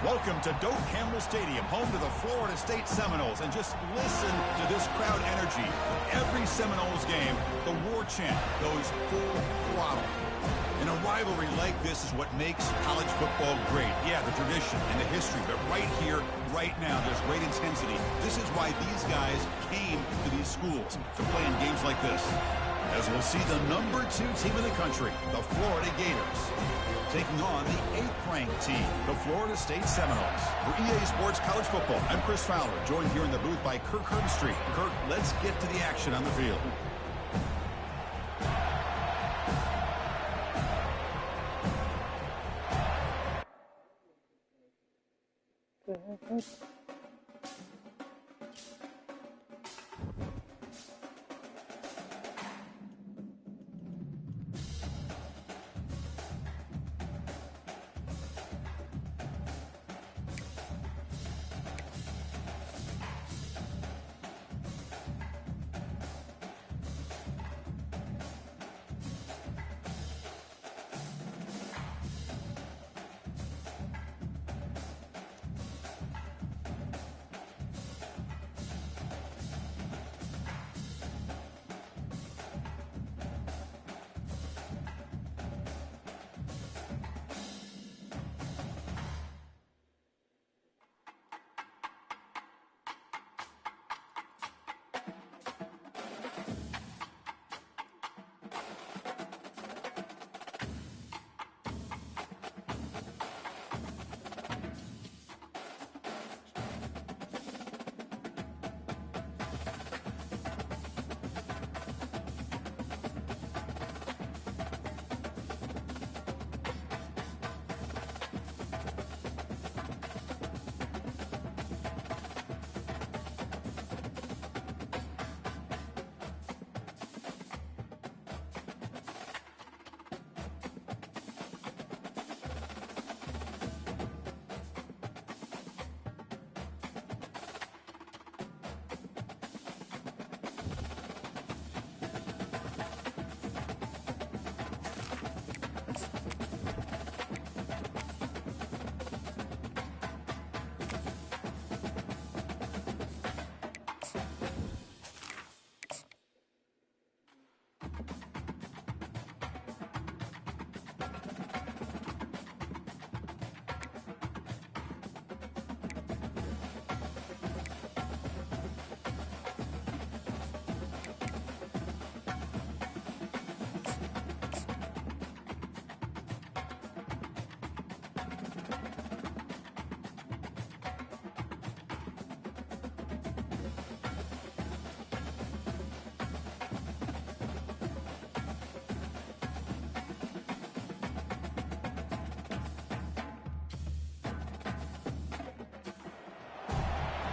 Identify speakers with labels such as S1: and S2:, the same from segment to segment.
S1: Welcome to Doak Campbell Stadium, home to the Florida State Seminoles. And just listen to this crowd energy. Every Seminoles game, the war chant goes full throttle. And a rivalry like this is what makes college football great. Yeah, the tradition and the history, but right here, right now, there's great intensity. This is why these guys came to these schools to play in games like this. As we'll see the #2 team in the country, the Florida Gators, taking on the 8th-ranked team, the Florida State Seminoles. For EA Sports College Football, I'm Chris Fowler, joined here in the booth by Kirk Herbstreit. Kirk, let's get to the action on the field.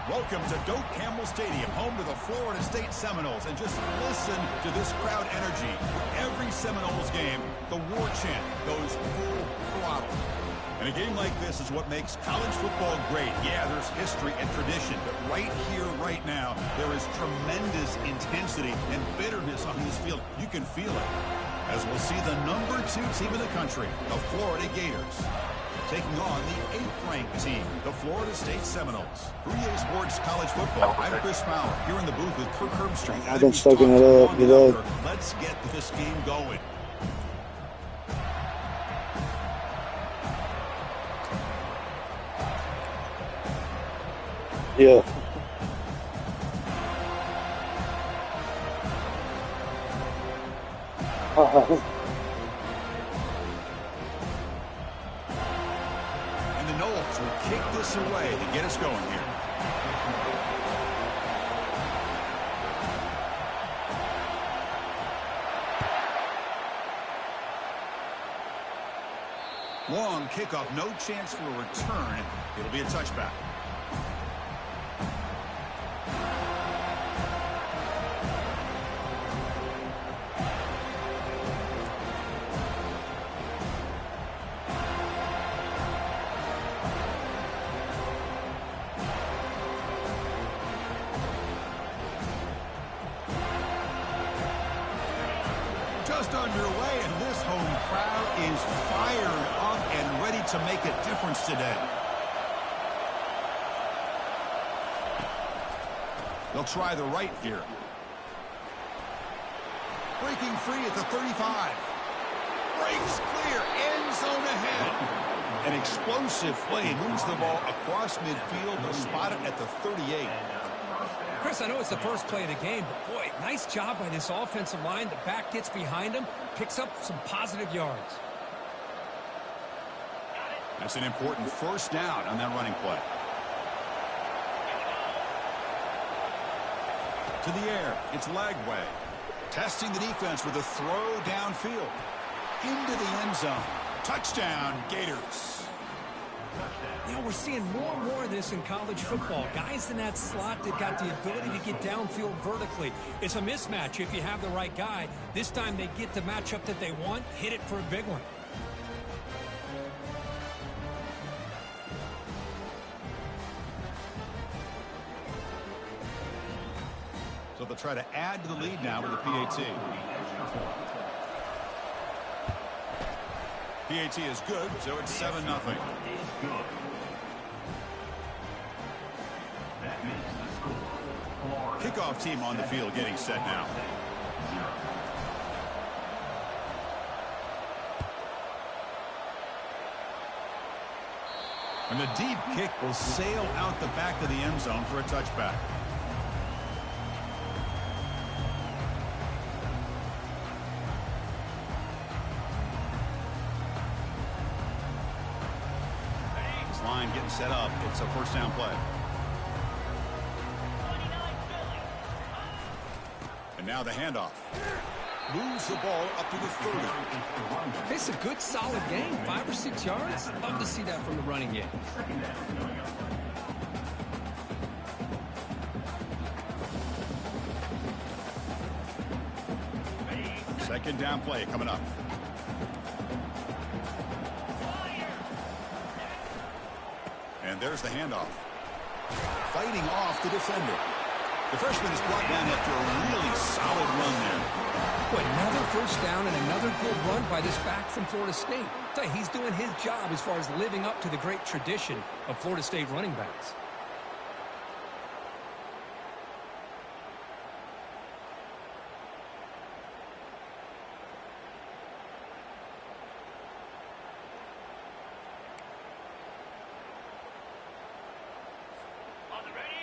S1: Welcome to Doak Campbell Stadium, home to the Florida State Seminoles. And just listen to this crowd energy. For every Seminoles game, the war chant goes full throttle. And a game like this is what makes college football great. Yeah, there's history and tradition, but right here, right now, there is tremendous intensity and bitterness on this field. You can feel it. As we'll see the #2 team in the country, the Florida Gators, taking on the 8th-ranked team, the Florida State Seminoles. For EA Sports College Football, I'm Chris Fowler, here in the booth with Kirk Herbstreit.
S2: I've been soaking it up. Get up.
S1: Let's get this game going.
S2: Yeah.
S1: And the Noles will kick this away to get us going here. Long kickoff, no chance for a return. It'll be a touchback. Just underway, and this home crowd is fired up and ready to make a difference today. They'll try the right here. Breaking free at the 35. Breaks clear. End zone ahead. An explosive play. Moves the ball across midfield. They'll spot it at the 38.
S3: Chris, I know it's the first play of the game, but boy, nice job by this offensive line. The back gets behind him, picks up some positive yards.
S1: That's an important first down on that running play. To the air, it's Lagway. Testing the defense with a throw downfield. Into the end zone. Touchdown, Gators.
S3: You know, we're seeing more and more of this in college football. Guys in that slot that got the ability to get downfield vertically. It's a mismatch if you have the right guy. This time they get the matchup that they want, hit it for a big one.
S1: So they'll try to add to the lead now with the PAT. PAT is good, so it's 7-0. Kickoff team on the field getting set now. And the deep kick will sail out the back of the end zone for a touchback. Line getting set up. It's a first down play. And now the handoff. Moves the ball up to the 30.
S3: It's a good, solid game. 5 or 6 yards. Love to see that from the running game.
S1: Second down play coming up. And there's the handoff. Fighting off the defender. The freshman is brought down after a really solid run there.
S3: But another first down and another good run by this back from Florida State. I tell you, he's doing his job as far as living up to the great tradition of Florida State running backs.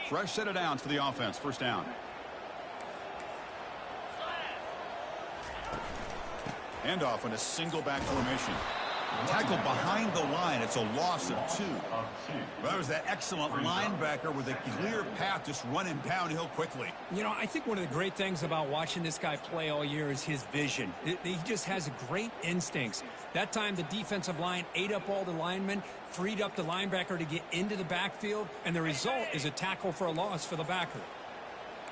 S1: Fresh set of downs for the offense. First down. Handoff in a single back formation. Tackle behind the line. It's a loss of 2. Well, that was that excellent linebacker with a clear path just running downhill quickly.
S3: You know, I think one of the great things about watching this guy play all year is his vision. He just has great instincts. That time the defensive line ate up all the linemen, freed up the linebacker to get into the backfield, and the result is a tackle for a loss for the backer.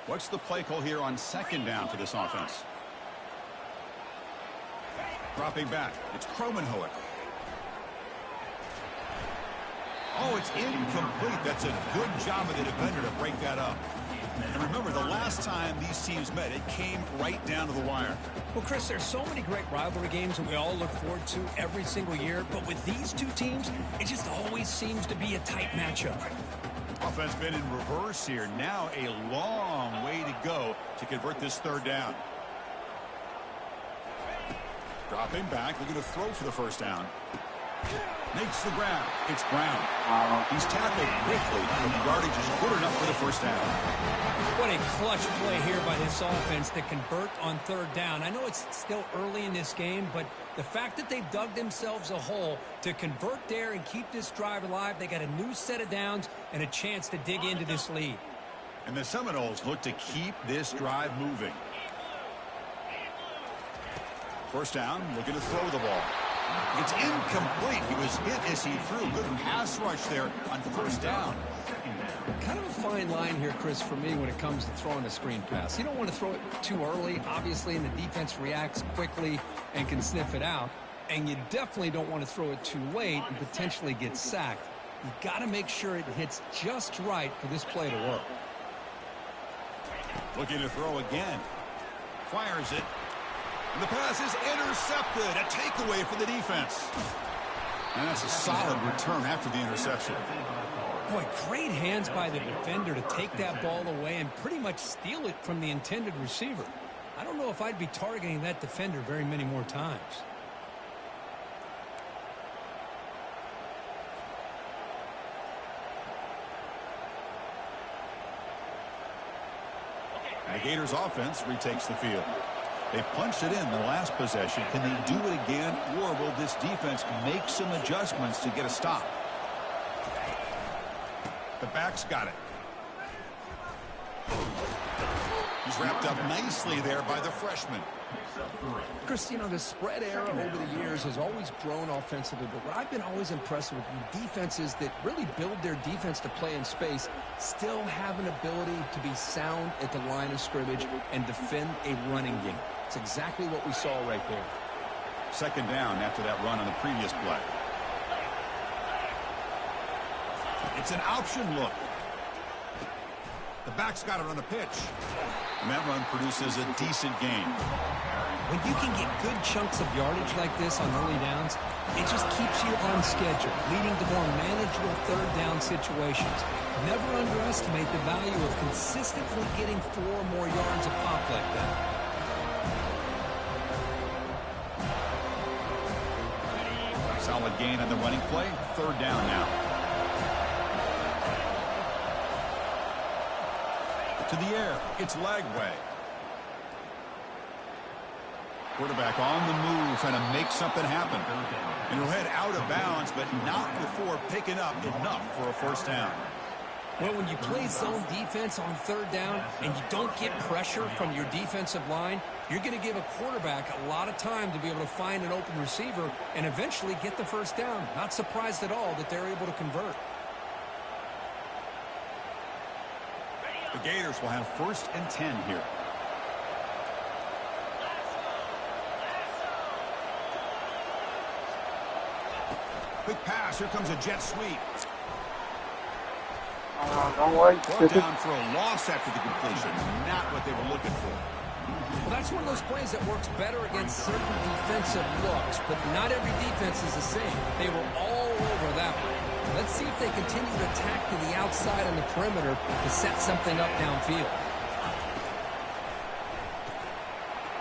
S1: What's the play call here on second down for this offense? Dropping back. It's Kromenhoek. Oh, it's incomplete. That's a good job of the defender to break that up. And remember, the last time these teams met, it came right down to the wire.
S3: Well, Chris, there's so many great rivalry games that we all look forward to every single year. But with these two teams, it just always seems to be a tight matchup.
S1: Offense been in reverse here. Now a long way to go to convert this third down. Dropping back, looking to throw for the first down. Makes the grab. It's Brown. He's tackled quickly. The yardage is good enough for the first down.
S3: What a clutch play here by this offense to convert on third down. I know it's still early in this game, but the fact that they've dug themselves a hole to convert there and keep this drive alive, they got a new set of downs and a chance to dig into this lead.
S1: And the Seminoles look to keep this drive moving. First down, looking to throw the ball. It's incomplete. He was hit as he threw. Good pass rush there on first down.
S3: Kind of a fine line here, Chris, for me when it comes to throwing a screen pass. You don't want to throw it too early, obviously, and the defense reacts quickly and can sniff it out. And you definitely don't want to throw it too late and potentially get sacked. You got to make sure it hits just right for this play to work.
S1: Looking to throw again. Fires it. And the pass is intercepted. A takeaway for the defense. And that's a solid return after the interception.
S3: Boy, great hands by the defender to take that ball away and pretty much steal it from the intended receiver. I don't know if I'd be targeting that defender very many more times.
S1: The Gators offense retakes the field. They punched it in the last possession. Can they do it again, or will this defense make some adjustments to get a stop? The back's got it. He's wrapped up nicely there by the freshman.
S3: Chris, you know, the spread era over the years has always grown offensively, but what I've been always impressed with defenses that really build their defense to play in space still have an ability to be sound at the line of scrimmage and defend a running game. It's exactly what we saw right there.
S1: Second down after that run on the previous play. It's an option look. The back's got it on the pitch. And that run produces a decent gain.
S3: When you can get good chunks of yardage like this on early downs, it just keeps you on schedule, leading to more manageable third down situations. Never underestimate the value of consistently getting 4 or more yards a pop like that.
S1: Solid gain on the running play. Third down now. To the air. It's Lagway. Quarterback on the move, trying to make something happen. And he'll head out of bounds, but not before picking up enough for a first down.
S3: Well, when you play zone defense on third down and you don't get pressure from your defensive line, you're going to give a quarterback a lot of time to be able to find an open receiver and eventually get the first down. Not surprised at all that they're able to convert.
S1: The Gators will have 1st and 10 here. Quick pass. Here comes a jet sweep.
S2: Don't worry.
S1: Brought down for a loss after the completion. Not what they were looking for.
S3: Well, that's one of those plays that works better against certain defensive looks, but not every defense is the same. They were all over that one. Let's see if they continue to attack to the outside on the perimeter to set something up downfield.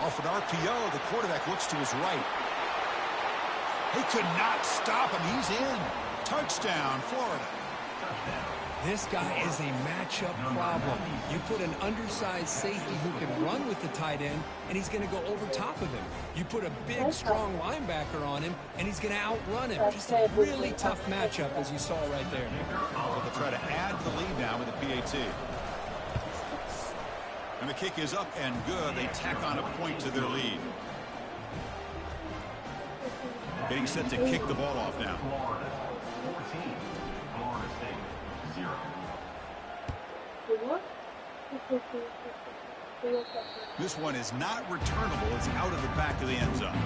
S1: Off an RPO, the quarterback looks to his right. He could not stop him. He's in. Touchdown, Florida.
S3: This guy is a matchup problem. You put an undersized safety who can run with the tight end, and he's going to go over top of him. You put a big, strong linebacker on him, and he's going to outrun him. Just a really tough matchup, as you saw right there.
S1: Well, they'll try to add the lead now with the PAT. And the kick is up and good. They tack on a point to their lead. Getting set to kick the ball off now. This one is not returnable. It's out of the back of the end zone.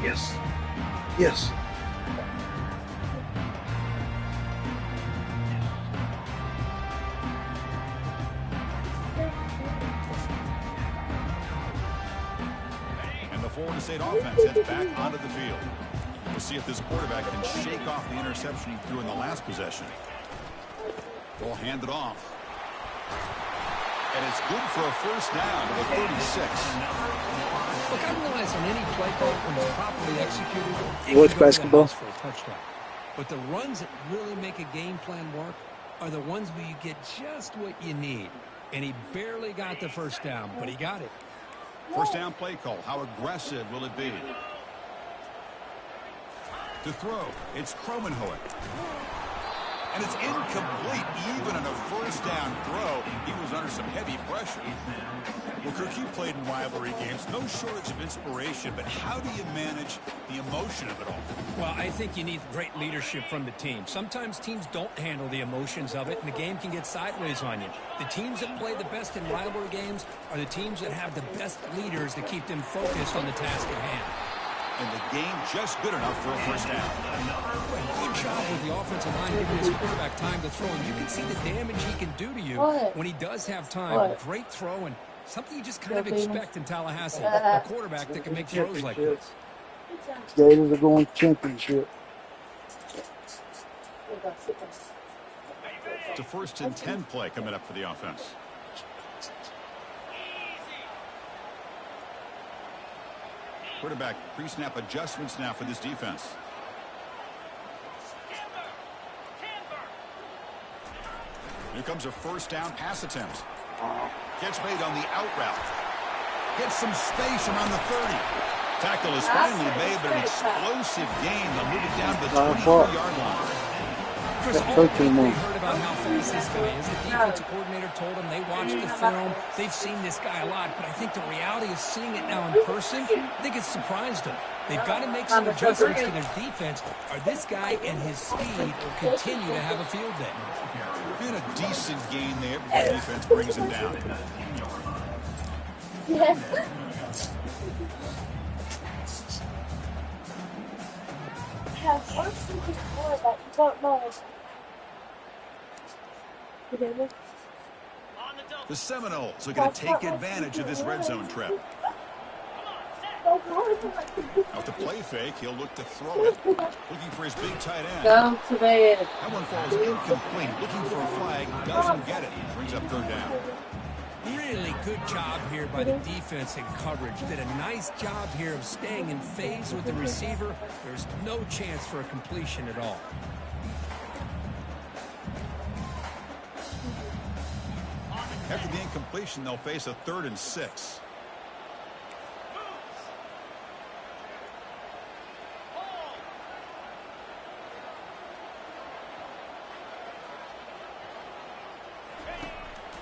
S2: Yes. Yes.
S1: And the Florida State offense heads back onto the field. We'll see if this quarterback can shake off the interception he threw in the last possession. Ball handed off. And it's good for a first down to the 36.
S3: Look, I realize on any play call, when it's properly executed, it
S2: Watch
S3: can go to the
S2: basketball.
S3: house for a touchdown. But the runs that really make a game plan work are the ones where you get just what you need. And he barely got the first down, but he got it.
S1: First down play call. How aggressive will it be? To throw, it's Kromenhoek. And it's incomplete. Even on a first down throw, he was under some heavy pressure. Well, Kirk, you played in rivalry games. No shortage of inspiration, but how do you manage the emotion of it all?
S3: Well, I think you need great leadership from the team. Sometimes teams don't handle the emotions of it, and the game can get sideways on you. The teams that play the best in rivalry games are the teams that have the best leaders to keep them focused on the task at hand.
S1: And the game just good enough for a first down.
S3: Good job with the offensive line giving his quarterback time to throw. And you can see the damage he can do to you when he does have time. Great throw and Something you just kind of expect in Tallahassee. A quarterback that can make throws like this.
S2: Gators are going championship.
S1: It's a 1st and 10 play coming up for the offense. Quarterback pre-snap adjustments now for this defense. Here comes a 1st down pass attempt. Catch made on the out route. Gets some space around the 30. Tackle is finally made, but an explosive gain. They'll move it down to the 23-yard line.
S3: Chris, all week we heard about how fast this guy is. The defensive coordinator told him they watched the film. They've seen this guy a lot, but I think the reality of seeing it now in person, I think it's surprised them. They've got to make some adjustments to their defense, or this guy and his speed will continue to have a field day.
S1: Been a decent gain there before the defense brings him down.
S4: Have one secret word that you don't know.
S1: The Seminoles are going to take advantage of this red zone trip. Out to play fake, he'll look to throw it. Looking for his big tight end.
S4: Go to bed.
S1: That one falls incomplete. Looking for a flag, doesn't get it. Brings up 3rd down.
S3: Really good job here by the defense in coverage. Did a nice job here of staying in phase with the receiver. There's no chance for a completion at all.
S1: After the incompletion, they'll face a 3rd and 6.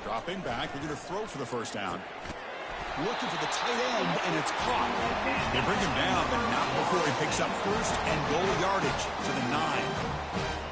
S1: Dropping back, they're going to throw for the 1st down. Looking for the tight end, and it's caught. They bring him down, but not before he picks up 1st and goal yardage to the 9.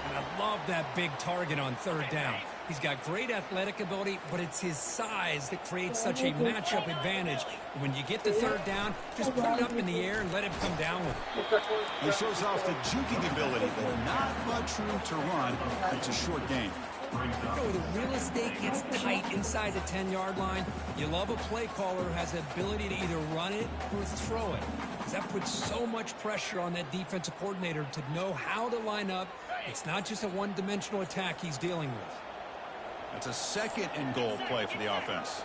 S3: And I love that big target on 3rd down. He's got great athletic ability, but it's his size that creates such a matchup advantage. When you get to 3rd down, just put it up in the air and let him come down with it.
S1: He shows off the juking ability, but not much room to run. It's a short game.
S3: You know, the real estate gets tight inside the 10-yard line. You love a play caller who has the ability to either run it or throw it, because that puts so much pressure on that defensive coordinator to know how to line up. It's not just a one-dimensional attack he's dealing with.
S1: That's a 2nd and goal play for the offense.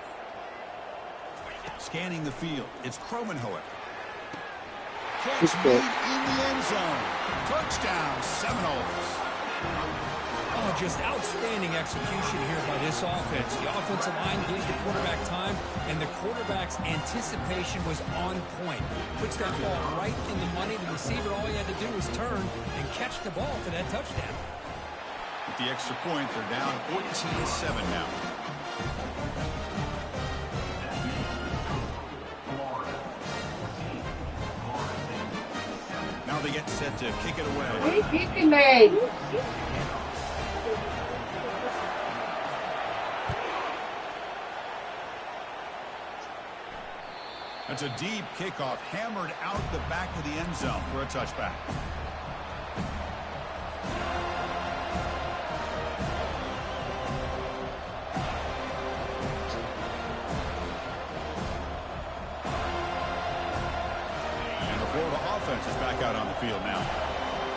S1: Scanning the field, it's Kromenhoek. Catch made in the end zone. Touchdown, Seminoles.
S3: Oh, just outstanding execution here by this offense. The offensive line gives the quarterback time, and the quarterback's anticipation was on point. Puts that ball right in the money. The receiver, all he had to do was turn and catch the ball for that touchdown.
S1: With the extra point, they're down 14-7 now. Now they get set to kick it away.
S4: What are you kicking me?
S1: That's a deep kickoff, hammered out the back of the end zone for a touchback. And the Florida offense is back out on the field now.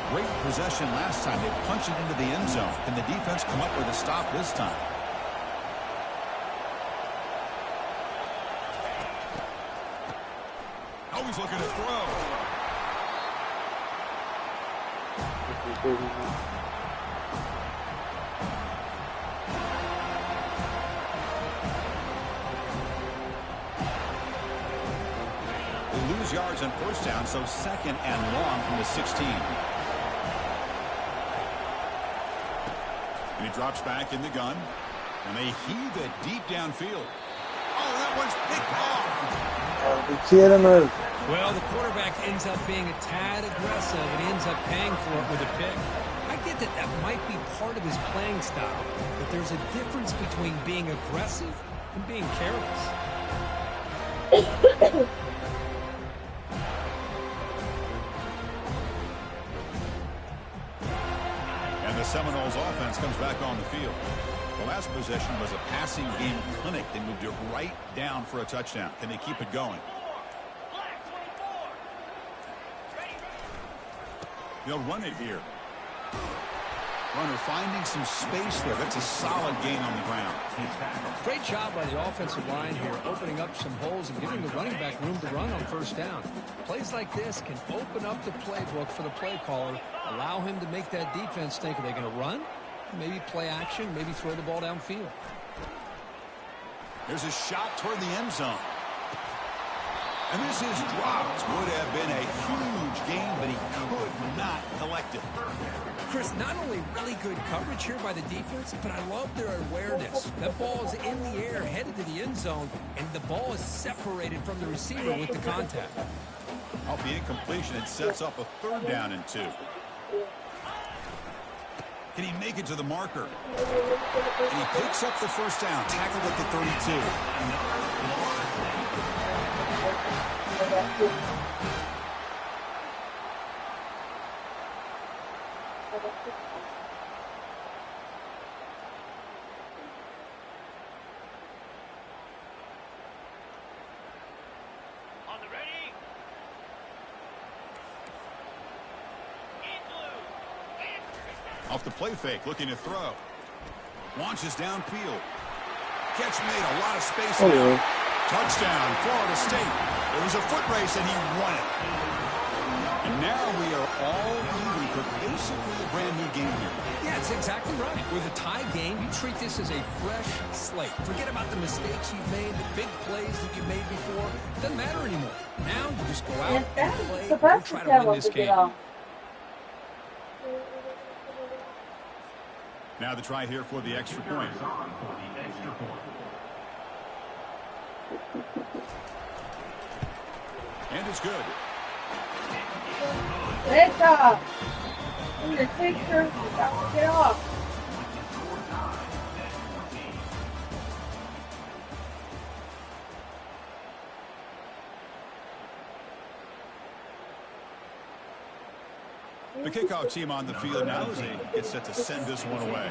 S1: Great possession last time. They punched it into the end zone. Can the defense come up with a stop this time? Always looking to throw. They lose yards on 1st down, so 2nd and long from the 16. And he drops back in the gun, and they heave it deep downfield. Oh, that one's picked off.
S3: Well, the quarterback ends up being a tad aggressive and ends up paying for it with a pick. I get that that might be part of his playing style, but there's a difference between being aggressive and being careless.
S1: And the Seminoles offense comes back on the field. The last possession was a passing game clinic. They moved it right down for a touchdown. Can they keep it going? They'll run it here. Runner finding some space there. That's a solid gain on the ground.
S3: Great job by the offensive line here, opening up some holes and giving the running back room to run on first down. Plays like this can open up the playbook for the play caller, allow him to make that defense think, are they going to run? Maybe play action, maybe throw the ball downfield.
S1: There's a shot toward the end zone. And this is dropped. Would have been a huge gain, but he could not collect it.
S3: Chris, not only really good coverage here by the defense, but I love their awareness. That ball is in the air, headed to the end zone, and the ball is separated from the receiver with the contact.
S1: Off the incompletion, it sets up a 3rd down and 2. Can he make it to the marker? And he picks up the first down, tackled at the 32.
S5: On the ready.
S1: Off the play fake, looking to throw. Launches downfield. Catch made, a lot of space now. Touchdown, Florida State. It was a foot race, and he won it. And now we are all even for basically a brand new game here.
S3: Yeah, it's exactly right. With a tie game, you treat this as a fresh slate. Forget about the mistakes you've made, the big plays that you've made before. It doesn't matter anymore. Now you just go out and play and go try to win this game.
S1: Now the try here for the extra point. And it's good.
S4: Ncaa! In the picture, get off.
S1: The kickoff team on the field now as they get set to send this one away.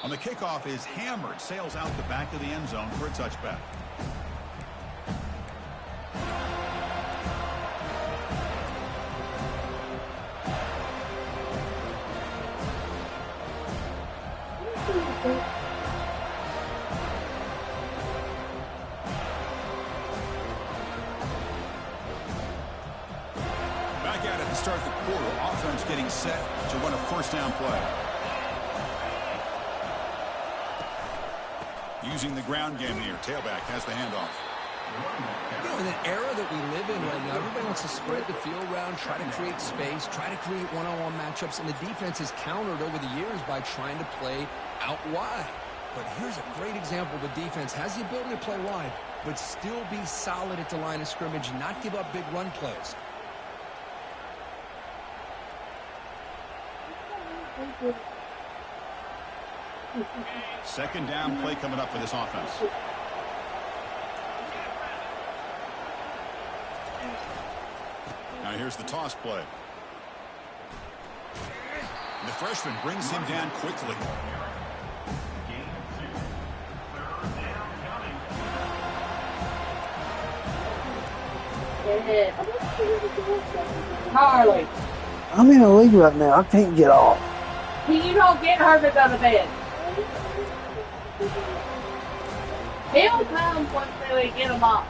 S1: On the kickoff is hammered, sails out the back of the end zone for a touchback. Back at it to start the quarter. Offense getting set to run a first down play. Using the ground game here. Tailback has the handoff.
S3: You know, in an era that we live in right now, everybody wants to spread the field around, try to create space, try to create one-on-one matchups, and the defense has countered over the years by trying to play out wide. But here's a great example. The defense has the ability to play wide, but still be solid at the line of scrimmage and not give up big run plays.
S1: Second down play coming up for this offense. Now here's the toss play. And the freshman brings him down quickly.
S4: Harley,
S2: I'm in a league right now. I can't get off.
S4: you don't get her to go to bed. He'll come once we get him off.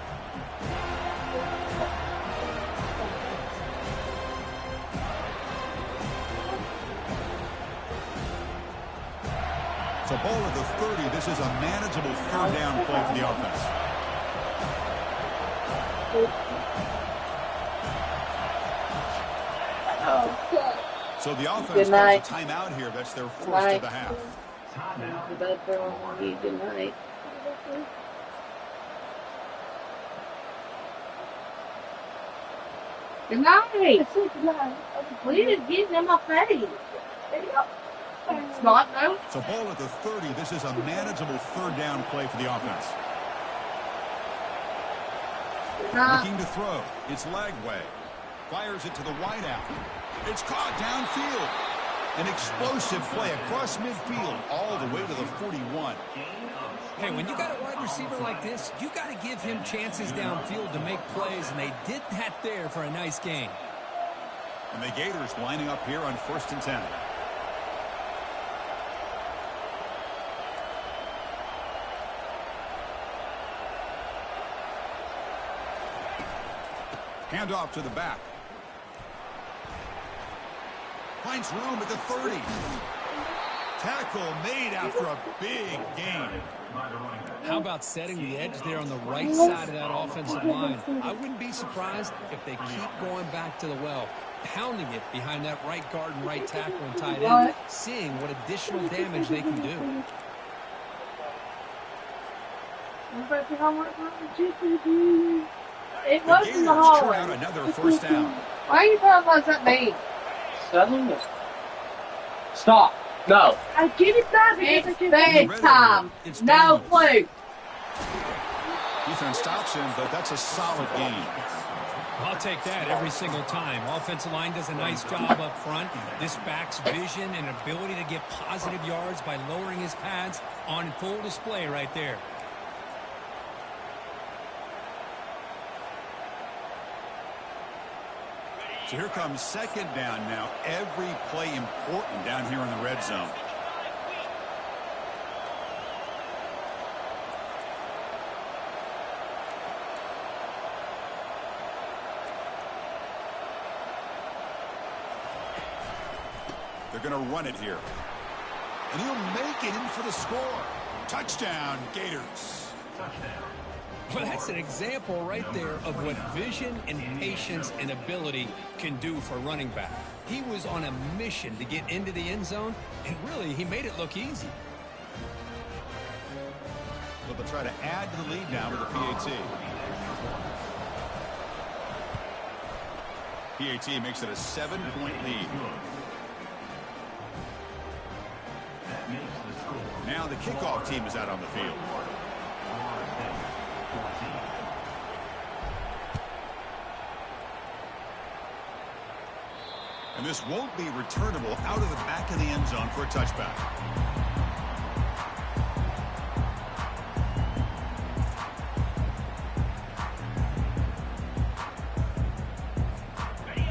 S1: It's a ball at the 30. This is a manageable third down play for the offense. So the offense calls a timeout here. That's their first of the half.
S4: Good night. Good night. Please get in my face. It's not though.
S1: It's a ball at the 30. This is a manageable third down play for the offense. Looking to throw. It's Lagway. Fires it to the wideout. It's caught downfield. An explosive play across midfield all the way to the 41.
S3: Hey, when you got a wide receiver like this, you got to give him chances downfield to make plays, and they did that there for a nice gain.
S1: And the Gators lining up here on 1st and 10. Handoff to the back. Finds room at the 30. Tackle made after a big gain.
S3: How about setting the edge there on the right side of that offensive line? I wouldn't be surprised if they keep going back to the well, pounding it behind that right guard and right tackle and tight end, seeing what additional damage they can do.
S4: It was in the hallway.
S1: Out another first down.
S4: Why are you talking about that name?
S5: Stop. No.
S4: I give it that because it's bedtime. No clue.
S1: Defense stops him, but that's a solid gain.
S3: I'll take that every single time. Offensive line does a nice job up front. This back's vision and ability to get positive yards by lowering his pads on full display right there.
S1: So here comes 2nd down now. Every play important down here in the red zone. They're going to run it here. And he'll make it in for the score. Touchdown, Gators.
S3: Touchdown. Well, that's an example right there of what vision and patience and ability can do for a running back. He was on a mission to get into the end zone, and really, he made it look easy.
S1: Well, they'll try to add to the lead now with the PAT. PAT makes it a 7-point lead. Now the kickoff team is out on the field. And this won't be returnable out of the back of the end zone for a touchback.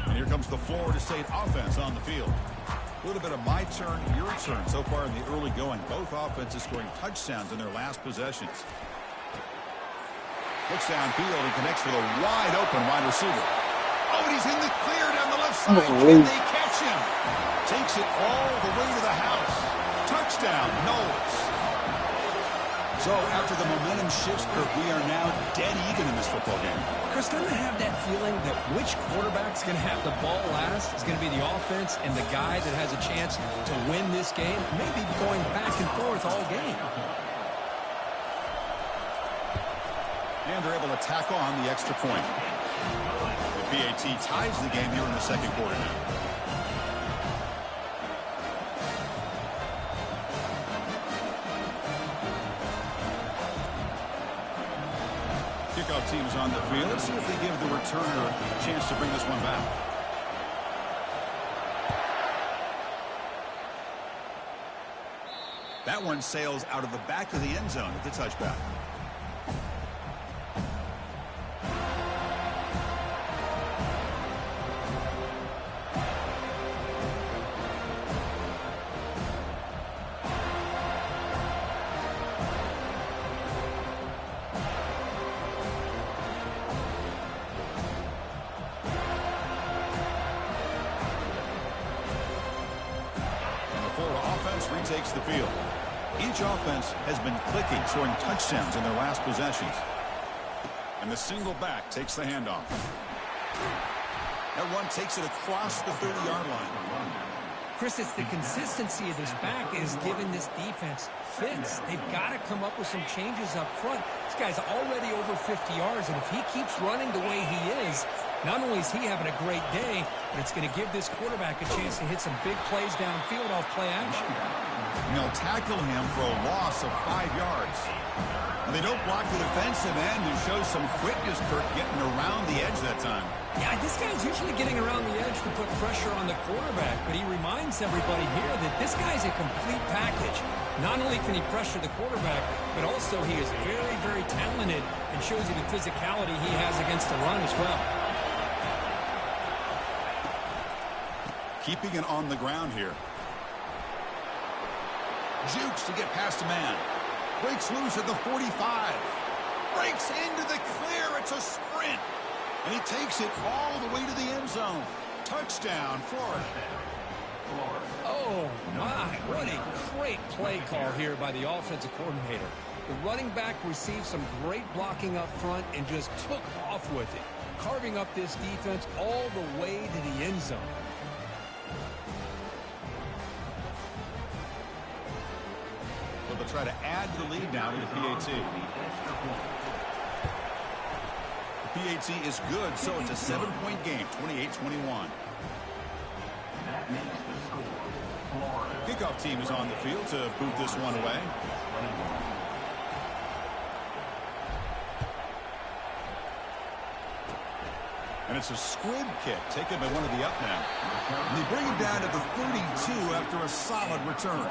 S1: And here comes the Florida State offense on the field. A little bit of my turn, your turn so far in the early going. Both offenses scoring touchdowns in their last possessions. Looks downfield and connects with a wide open wide receiver. Oh, and he's in the clear down the left side. Can they catch him? Takes it all the way to the house. Touchdown, Knowles. So after the momentum shifts, Kirk, we are now dead even in this football game.
S3: Chris, don't I have that feeling that which quarterback's going to have the ball last is going to be the offense, and the guy that has a chance to win this game may be going back and forth all game.
S1: And they're able to tack on the extra point. The PAT ties the game here in the second quarter now. Kickoff team is on the field. Let's see if they give the returner a chance to bring this one back. That one sails out of the back of the end zone at the touchback. Retakes the field. Each offense has been clicking, scoring touchdowns in their last possessions. And the single back takes the handoff. That run takes it across the 30-yard line.
S3: Chris, it's the consistency of this back is giving this defense fits. They've got to come up with some changes up front. This guy's already over 50 yards, and if he keeps running the way he is, Not only is he having a great day, but it's going to give this quarterback a chance to hit some big plays downfield off play action.
S1: And they'll tackle him for a loss of 5 yards. And they don't block the defensive end, who shows some quickness, Kirk, getting around the edge that time.
S3: Yeah, this guy's usually getting around the edge to put pressure on the quarterback, but he reminds everybody here that this guy's a complete package. Not only can he pressure the quarterback, but also he is very, very talented and shows you the physicality he has against the run as well.
S1: Keeping it on the ground here. Jukes to get past a man. Breaks loose at the 45. Breaks into the clear. It's a sprint. And he takes it all the way to the end zone. Touchdown, Florida.
S3: Oh, my. What a great play call here by the offensive coordinator. The running back received some great blocking up front and just took off with it, carving up this defense all the way to the end zone.
S1: Well, they'll try to add the lead now with the PAT. The PAT is good, so it's a 7-point game, 28-21. Kickoff team is on the field to boot this one away. And it's a squib kick taken by one of the up men. And they bring him down to the 32 after a solid return.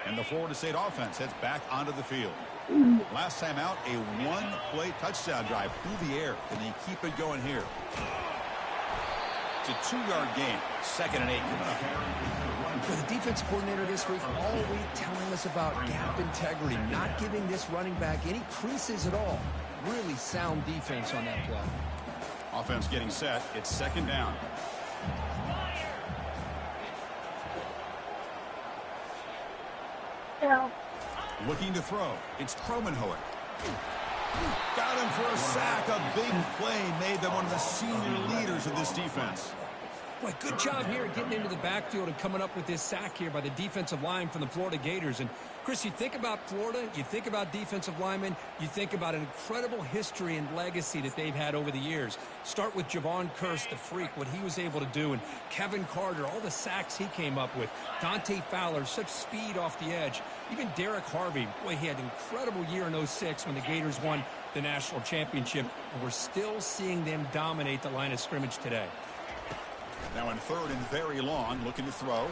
S1: And the Florida State offense heads back onto the field. Last time out, a one-play touchdown drive through the air. Can they keep it going here? It's a 2-yard gain. 2nd and 8 coming up.
S3: The defense coordinator this week all week telling us about gap integrity, not giving this running back any creases at all. Really sound defense on that play.
S1: Offense getting set. It's 2nd down.
S4: No.
S1: Looking to throw. It's Kromenhoek. Got him for a sack. A big play made them one of the senior leaders of this defense.
S3: Boy, good job here getting into the backfield and coming up with this sack here by the defensive line from the Florida Gators. And, Chris, you think about Florida, you think about defensive linemen, you think about an incredible history and legacy that they've had over the years. Start with Javon Kearse, the freak, what he was able to do, and Kevin Carter, all the sacks he came up with. Dante Fowler, such speed off the edge. Even Derek Harvey, boy, he had an incredible year in 06 when the Gators won the national championship. And we're still seeing them dominate the line of scrimmage today.
S1: Now in 3rd and very long, looking to throw.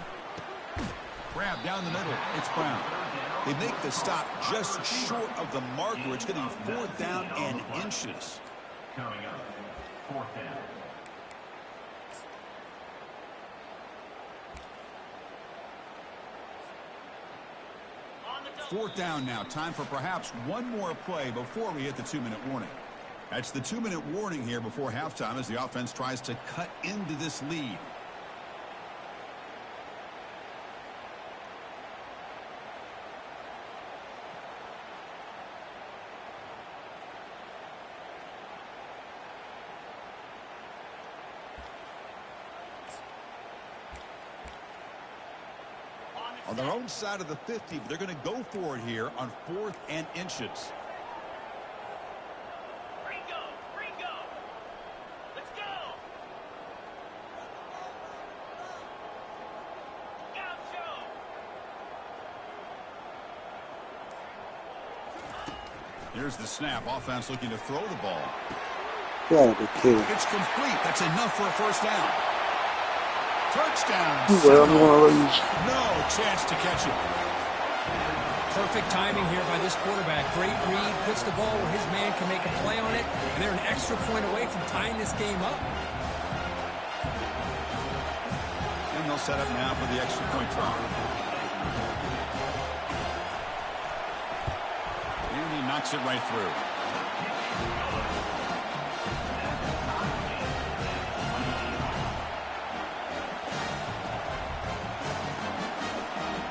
S1: Grab down the middle. It's Brown. They make the stop just short of the marker. It's going to be 4th down and inches.
S6: Coming up, 4th down.
S1: 4th down now. Time for perhaps one more play before we hit the 2-minute warning. That's the 2-minute warning here before halftime as the offense tries to cut into this lead. On their own side of the 50, but they're going to go for it here on 4th and inches. Here's the snap. Offense looking to throw the ball.
S2: Gotta be kidding.
S1: It's complete. That's enough for a 1st down. Touchdown.
S2: Well, I'm gonna lose.
S1: No chance to catch it.
S3: Perfect timing here by this quarterback. Great read, puts the ball where his man can make a play on it, and they're an extra point away from tying this game up.
S1: And they'll set up now for the extra point try. And he knocks it right through.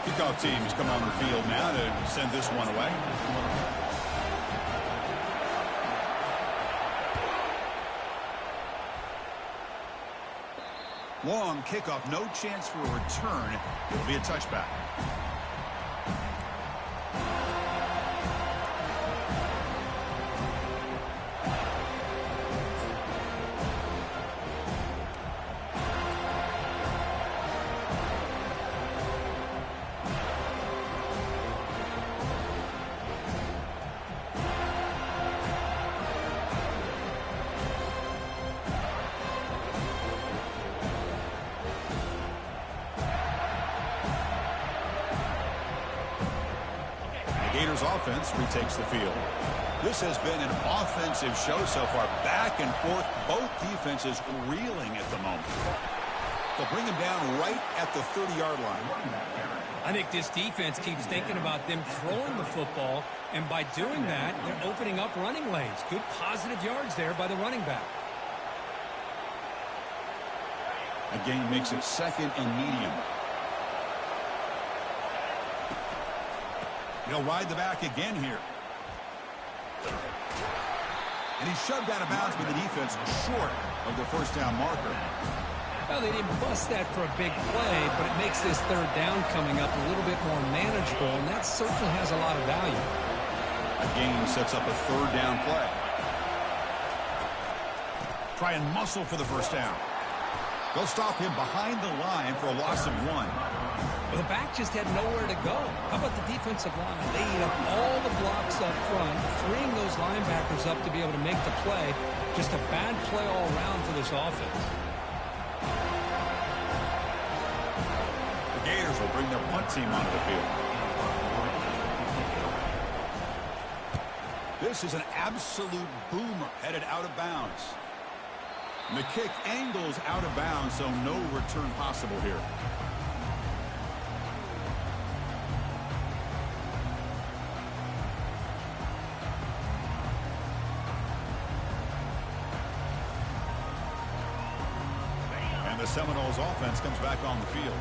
S1: Kickoff teams come on the field now to send this one away. Long kickoff, no chance for a return. It'll be a touchback. Gators offense retakes the field. This has been an offensive show so far. Back and forth, both defenses reeling at the moment. They'll bring him down right at the 30-yard line.
S3: I think this defense keeps thinking about them throwing the football, and by doing that, they're opening up running lanes. Good positive yards there by the running back.
S1: A gain makes it second and medium. He'll ride the back again here. And he's shoved out of bounds by the defense short of the first down marker.
S3: Well, they didn't bust that for a big play, but it makes this third down coming up a little bit more manageable, and that certainly has a lot of value.
S1: A gain sets up a third down play. Try and muscle for the first down. They'll stop him behind the line for a loss of 1.
S3: Well, the back just had nowhere to go. How about the defensive line? They eat up all the blocks up front, freeing those linebackers up to be able to make the play. Just a bad play all around for this offense.
S1: The Gators will bring their punt team onto the field. This is an absolute boomer headed out of bounds. And the kick angles out of bounds, so no return possible here. And the Seminoles offense comes back on the field.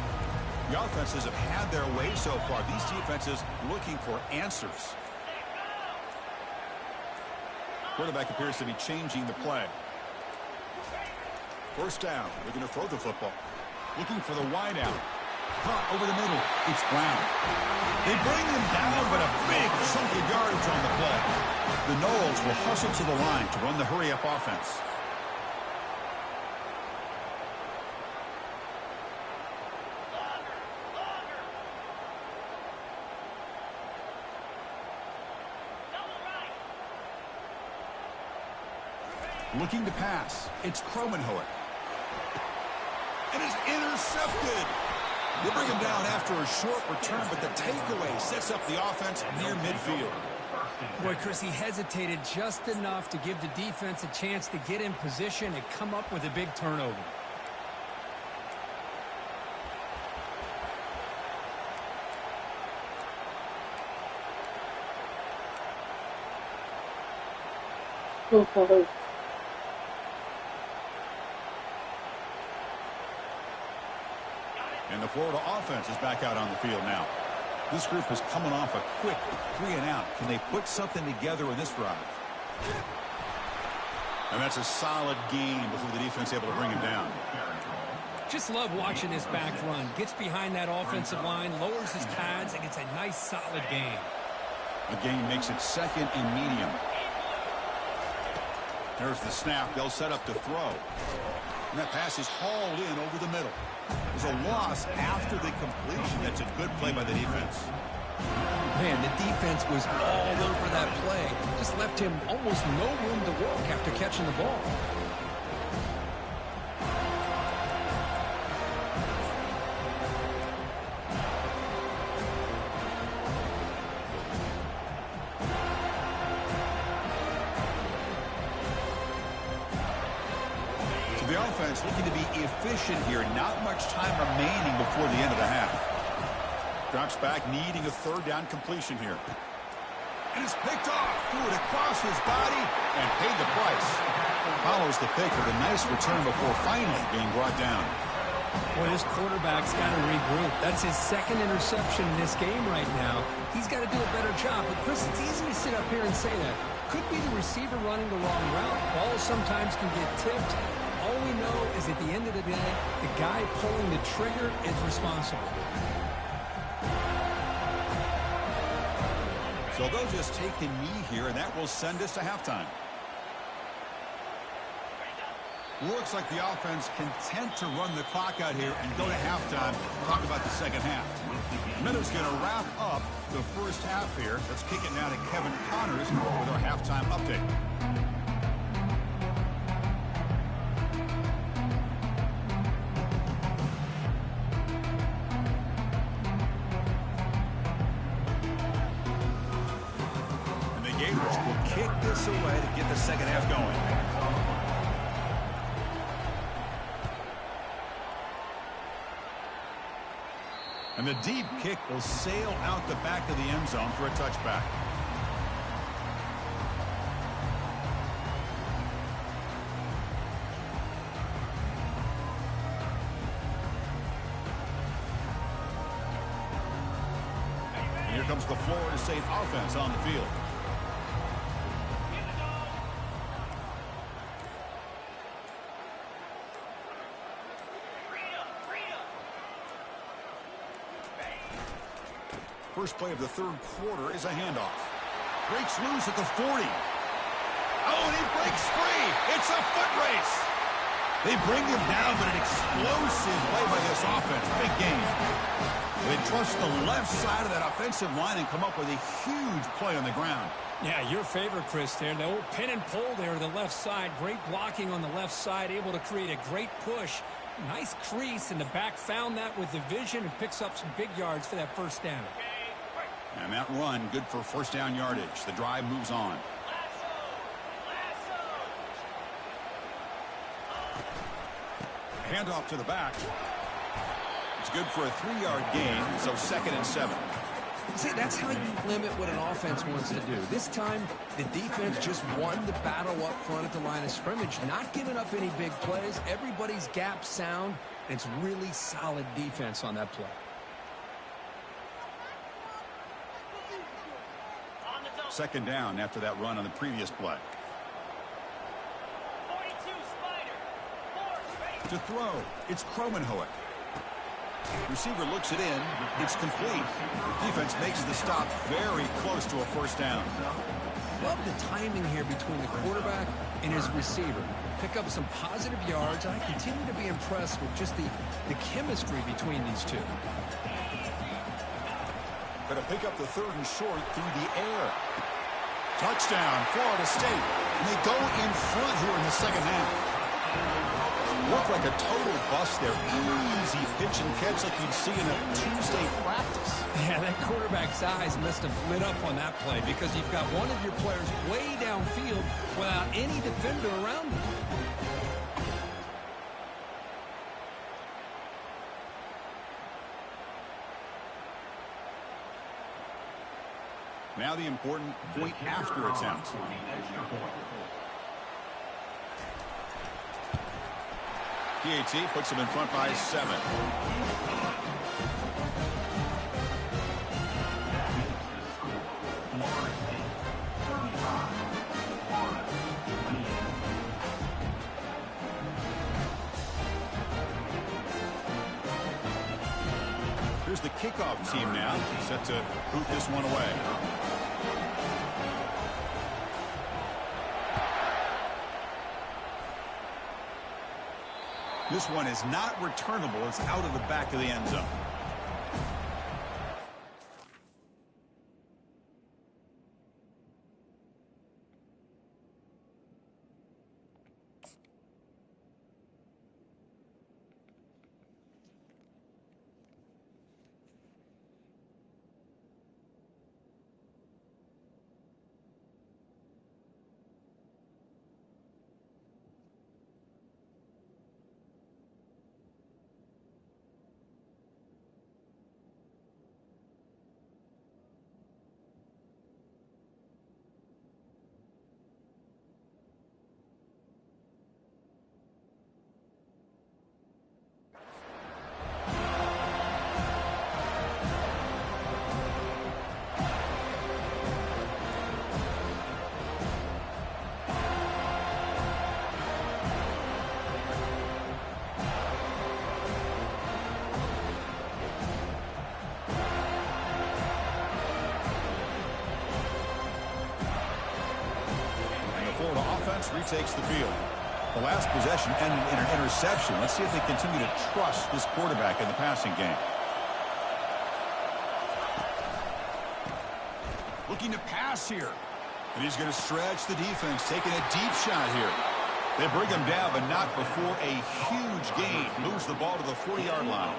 S1: The offenses have had their way so far. These defenses looking for answers. Quarterback appears to be changing the play. First down. They're going to throw the football. Looking for the wide out. Caught over the middle. It's Brown. They bring him down, but a big chunk of yardage on the play. The Noles will hustle to the line to run the hurry-up offense. Looking to pass. It's Kromenhoek. And it's intercepted. They bring him down after a short return, but the takeaway sets up the offense near midfield.
S3: Boy, Chris, he hesitated just enough to give the defense a chance to get in position and come up with a big turnover.
S1: And the Florida offense is back out on the field now. This group is coming off a quick 3-and-out. Can they put something together in this drive? And that's a solid game before the defense able to bring him down.
S3: Just love watching this back run. Gets behind that offensive line, lowers his pads, and gets a nice solid gain.
S1: The gain makes it second and medium. There's the snap. They'll set up to throw. And that pass is hauled in over the middle. There's a loss after the completion. That's a good play by the defense.
S3: Man, the defense was all over that play. Just left him almost no room to work after catching the ball.
S1: The offense looking to be efficient here. Not much time remaining before the end of the half. Drops back, needing a third down completion here. And it's picked off. Threw it across his body and paid the price. Follows the pick with a nice return before finally being brought down.
S3: Boy, this quarterback's got to regroup. That's his second interception in this game right now. He's got to do a better job. But, Chris, it's easy to sit up here and say that. Could be the receiver running the wrong route. Balls sometimes can get tipped. All we know is because at the end of the day, the guy pulling the trigger is responsible.
S1: So they'll just take a knee here, and that will send us to halftime. Looks like the offense content to run the clock out here and go to halftime. Talk about the second half. Miller's going to wrap up the first half here. Let's kick it now to Kevin Connors with our halftime update. And the Gators will kick this away to get the second half going. And the deep kick will sail out the back of the end zone for a touchback. And here comes the Florida State offense on the field. First play of the third quarter is a handoff. Breaks loose at the 40. Oh, and he breaks free. It's a foot race. They bring him down, but an explosive play by this offense. Big game. They trust the left side of that offensive line and come up with a huge play on the ground.
S3: Yeah, your favorite, Chris, there. The old pin and pull there to the left side. Great blocking on the left side. Able to create a great push. Nice crease in the back. Found that with the vision and picks up some big yards for that first down.
S1: And that run, good for first down yardage. The drive moves on. Handoff to the back. It's good for a 3-yard gain, so 2nd and 7.
S3: See, that's how you limit what an offense wants to do. This time, the defense just won the battle up front at the line of scrimmage, not giving up any big plays. Everybody's gap sound, and it's really solid defense on that play.
S1: Second down after that run on the previous play. To throw, it's Kromenhoek. Receiver looks it in. It's complete. Defense makes the stop very close to a first down.
S3: Love the timing here between the quarterback and his receiver. Pick up some positive yards. I continue to be impressed with just the chemistry between these two.
S1: Going to pick up the 3rd and short through the air. Touchdown, Florida State. And they go in front here in the second half. Looked like a total bust there. Easy pitch and catch like you'd see in a Tuesday practice.
S3: Yeah, that quarterback's eyes must have lit up on that play because you've got one of your players way downfield without any defender around him.
S1: Now the important point after attempt. PAT puts them in front by 7. Here's the kickoff team now, set to boot this one away. This one is not returnable. It's out of the back of the end zone. offense retakes the field. The last possession ended in an interception. Let's see if they continue to trust this quarterback in the passing game. Looking to pass here. And he's going to stretch the defense, taking a deep shot here. They bring him down, but not before a huge gain. Moves the ball to the 40-yard line.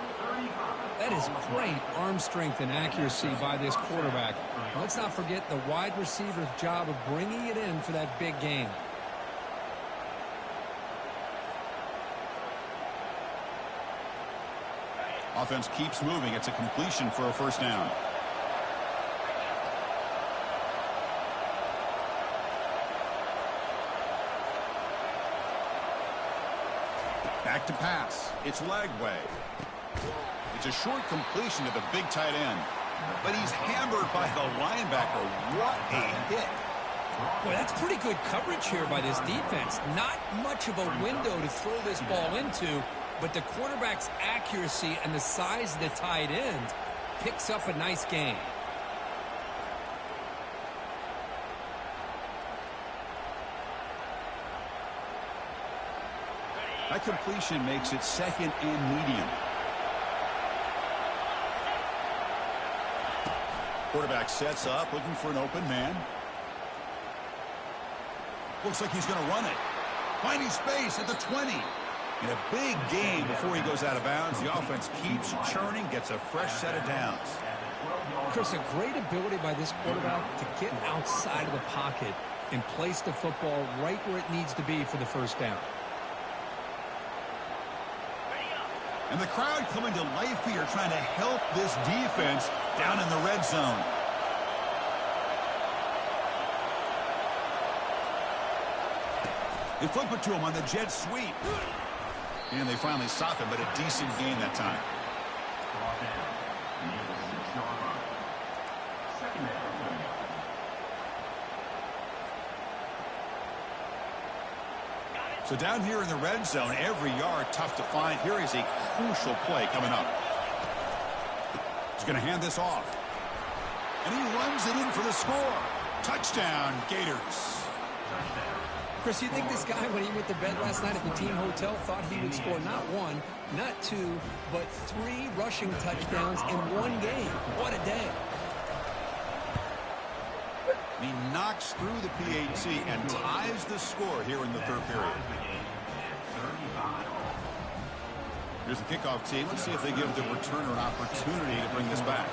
S3: That is great arm strength and accuracy by this quarterback. Let's not forget the wide receiver's job of bringing it in for that big gain.
S1: Offense keeps moving. It's a completion for a first down. Back to pass. It's Lagway. It's a short completion to the big tight end. But he's hammered by the linebacker. What a hit.
S3: Boy, that's pretty good coverage here by this defense. Not much of a window to throw this ball into, but the quarterback's accuracy and the size of the tight end picks up a nice gain.
S1: That completion makes it second and medium. Quarterback sets up, looking for an open man. Looks like he's going to run it. Finding space at the 20. In a big game before he goes out of bounds, the offense keeps churning, gets a fresh set of downs.
S3: Chris, a great ability by this quarterback to get outside of the pocket and place the football right where it needs to be for the first down.
S1: And the crowd coming to life here, trying to help this defense down in the red zone. They flip it to him on the jet sweep. And they finally stop him, but a decent gain that time. So down here in the red zone, every yard tough to find. Here is a crucial play coming up. He's going to hand this off. And he runs it in for the score. Touchdown, Gators.
S3: Chris, you think this guy, when he went to bed last night at the team hotel, thought he would score not one, not two, but 3 rushing touchdowns in one game? What a day.
S1: He knocks through the PAT and ties the score here in the third period. Here's the kickoff team. Let's see if they give the returner an opportunity to bring this back.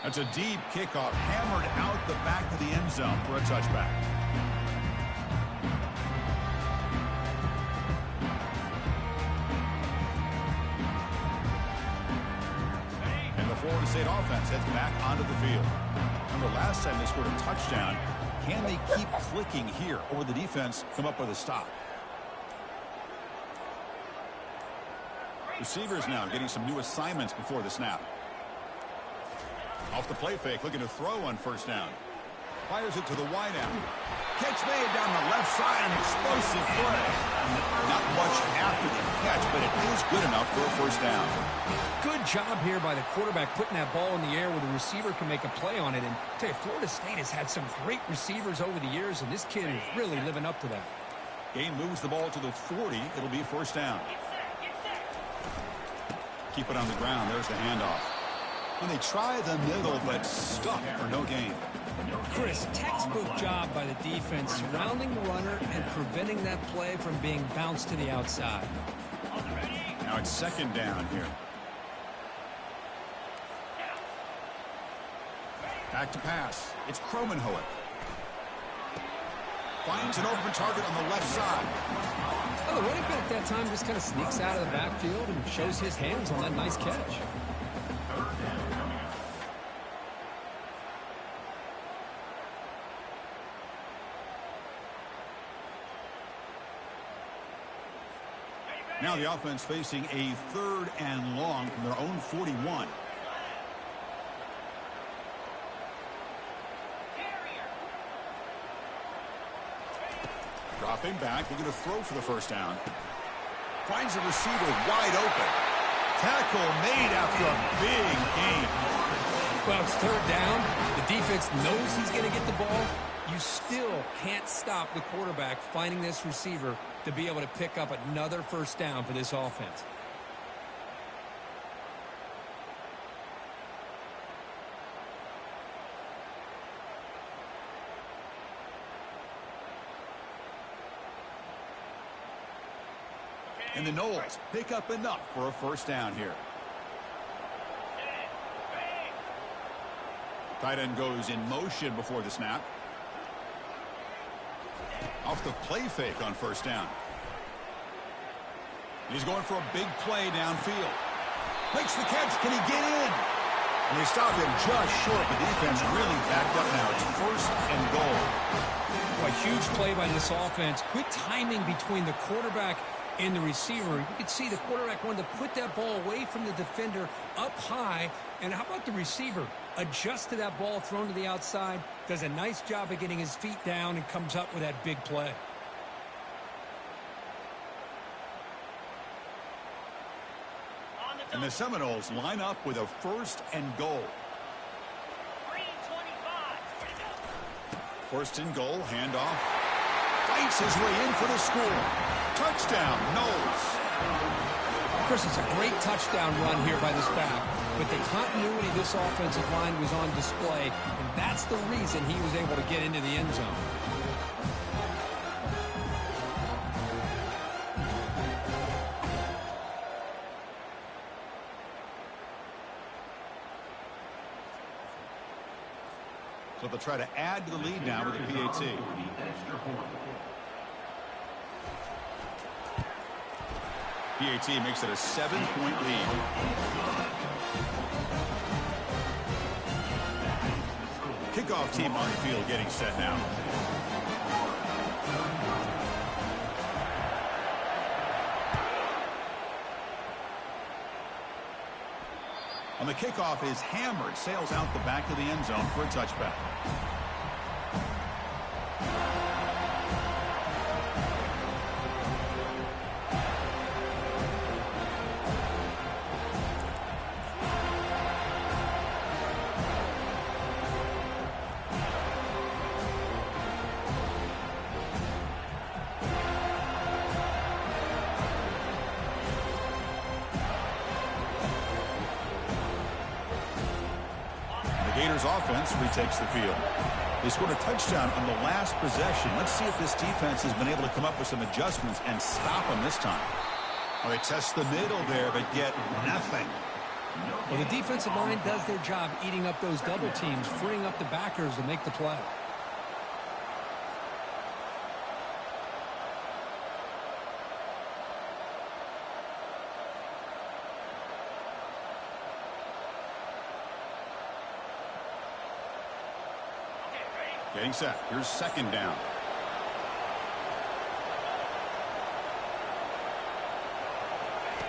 S1: That's a deep kickoff, hammered out the back of the end zone for a touchback. And the Florida State offense heads back onto the field. Remember, last time they scored a touchdown. Can they keep clicking here, or will the defense come up with a stop? Receivers now getting some new assignments before the snap. Off the play fake, looking to throw on first down. Fires it to the wideout. Catch made down the left side, an explosive play. Not much after the catch, but it is good enough for a first down.
S3: Good job here by the quarterback putting that ball in the air where the receiver can make a play on it. And I tell you, Florida State has had some great receivers over the years, and this kid is really living up to that.
S1: Game moves the ball to the 40. It'll be first down. Keep it on the ground. There's the handoff. And they try the middle, but stuck for no gain.
S3: Chris, textbook job by the defense surrounding the runner and preventing that play from being bounced to the outside.
S1: Now it's second down here. Back to pass. It's Kromenhoek. Finds an open target on the left side.
S3: Well, the running back that time just kind of sneaks out of the backfield and shows his hands on that nice catch.
S1: Now the offense facing a third and long from their own 41. Dropping back, looking to throw for the first down. Finds a receiver wide open. Tackle made after a big gain.
S3: Well, it's third down. The defense knows he's going to get the ball. You still can't stop the quarterback finding this receiver to be able to pick up another first down for this offense.
S1: And the Knowles pick up enough for a first down here. Tight end goes in motion before the snap. Off the play fake on first down. He's going for a big play downfield. Makes the catch. Can he get in? And they stop him just short. The defense really backed up now. It's first and goal.
S3: A huge play by this offense. Good timing between the quarterback and the receiver. You could see the quarterback wanted to put that ball away from the defender up high. And how about the receiver? Adjust to that ball thrown to the outside. Does a nice job of getting his feet down and comes up with that big play.
S1: And the Seminoles line up with a first and goal. First and goal, handoff. Fights his way in for the score. Touchdown, Knowles.
S3: Chris, it's a great touchdown run here by this back, but the continuity of this offensive line was on display, and that's the reason he was able to get into the end zone.
S1: So they'll try to add to the lead now with the PAT. PAT makes it a 7-point lead. Kickoff team on the field getting set now. On the kickoff is hammered, sails out the back of the end zone for a touchback. Gators offense retakes the field. They scored a touchdown on the last possession. Let's see if this defense has been able to come up with some adjustments and stop them this time. Well, they test the middle there, but get nothing.
S3: Well, the defensive line does their job eating up those double teams, freeing up the backers to make the play.
S1: Getting set. Here's second down.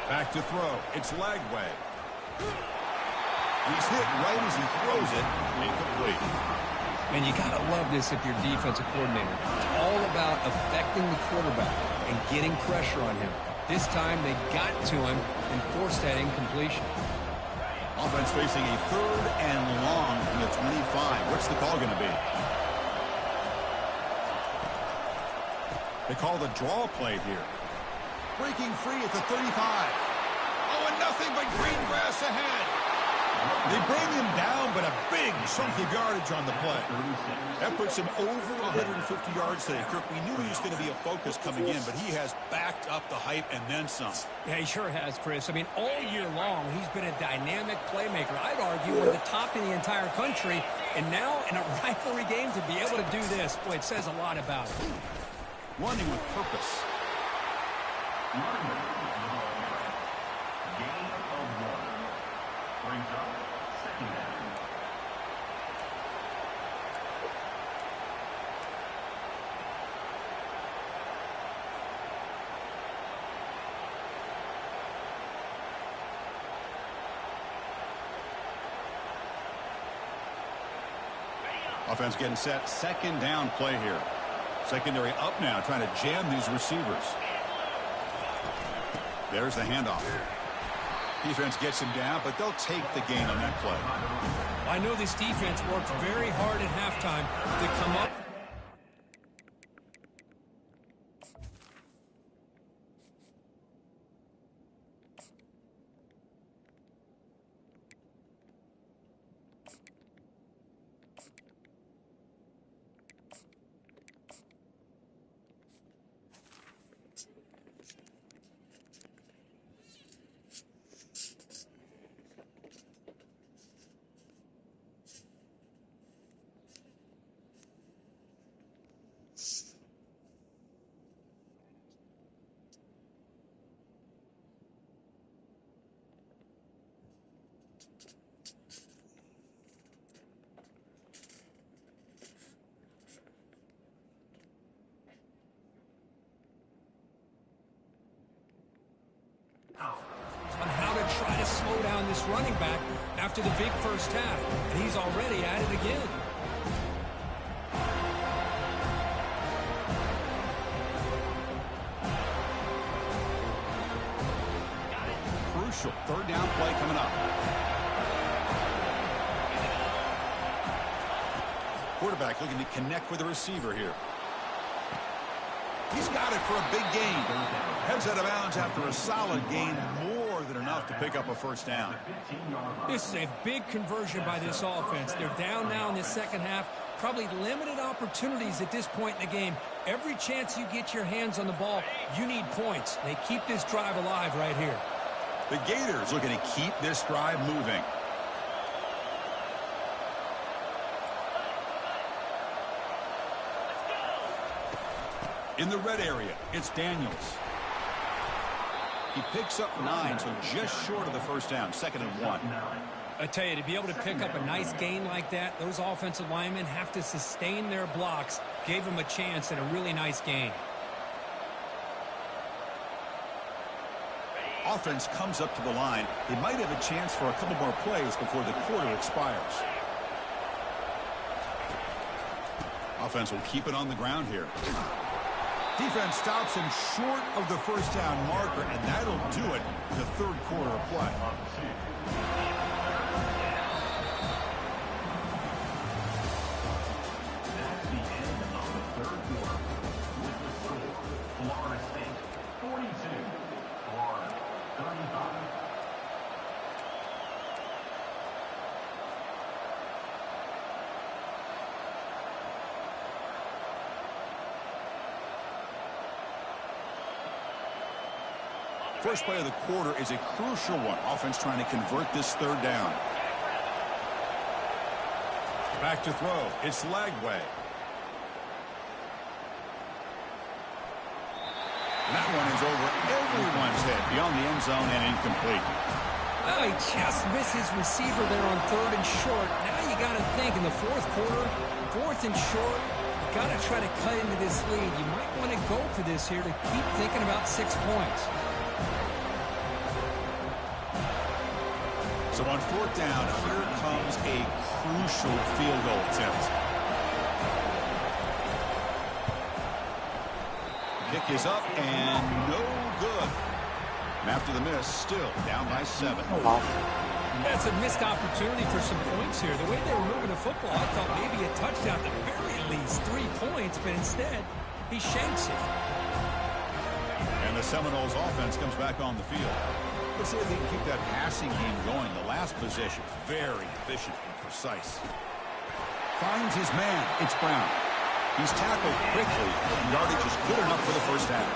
S1: Back to throw. It's Lagway. He's hit right as he throws it. Incomplete.
S3: And you got to love this if you're defensive coordinator. It's all about affecting the quarterback and getting pressure on him. This time they got to him and forced that incompletion.
S1: Offense facing a third and long from the 25. What's the call going to be? They call the draw play here. Breaking free at the 35. Oh, and nothing but green grass ahead. They bring him down, but a big chunk of yardage on the play. That puts him over 150 yards today. Kirk, we knew he was going to be a focus coming in, but he has backed up the hype and then some.
S3: Yeah, he sure has, Chris. I mean, all year long, he's been a dynamic playmaker. I'd argue one of the top in the entire country. And now, in a rivalry game, to be able to do this, boy, it says a lot about him.
S1: Running with purpose.
S6: Gain of 1. Brings up second down.
S1: Offense getting set. Second down play here. Secondary up now, trying to jam these receivers. There's the handoff. Defense gets him down, but they'll take the gain on that play.
S3: I know this defense worked very hard at halftime to come up. On how to try to slow down this running back after the big first half. And he's already at it again.
S1: Crucial third down play coming up. Quarterback looking to connect with the receiver here. He's got it for a big gain. Heads out of bounds after a solid gain, more than enough to pick up a first down.
S3: This is a big conversion by this offense. They're down now in the second half. Probably limited opportunities at this point in the game. Every chance you get your hands on the ball, you need points. They keep this drive alive right here.
S1: The Gators looking to keep this drive moving. In the red area, it's Daniels. He picks up 9, so just short of the first down, 2nd and 1.
S3: I tell you, to be able to pick up a nice gain like that, those offensive linemen have to sustain their blocks. Gave them a chance at a really nice gain.
S1: Offense comes up to the line. They might have a chance for a couple more plays before the quarter expires. Offense will keep it on the ground here. Defense stops him short of the first down marker, and that'll do it in the third quarter of play.
S6: That's the end of the third quarter. With the score, Florida State 42, Florida 35.
S1: First play of the quarter is a crucial one. Offense trying to convert this third down. Back to throw. It's Lagway. That one is over everyone's head beyond the end zone and incomplete.
S3: Oh, he just misses receiver there on 3rd and short. Now you got to think in the fourth quarter, 4th and short, you got to try to cut into this lead. You might want to go for this here to keep thinking about 6 points.
S1: So on 4th down, here comes a crucial field goal attempt. Kick is up and no good. And after the miss, still down by 7.
S3: That's a missed opportunity for some points here. The way they were moving the football, I thought maybe a touchdown, at the very least 3 points, but instead, he shanks it.
S1: And the Seminoles offense comes back on the field. Let's see if they can keep that passing game going. The last possession, very efficient and precise. Finds his man. It's Brown. He's tackled quickly, but the yardage is good enough for the first half.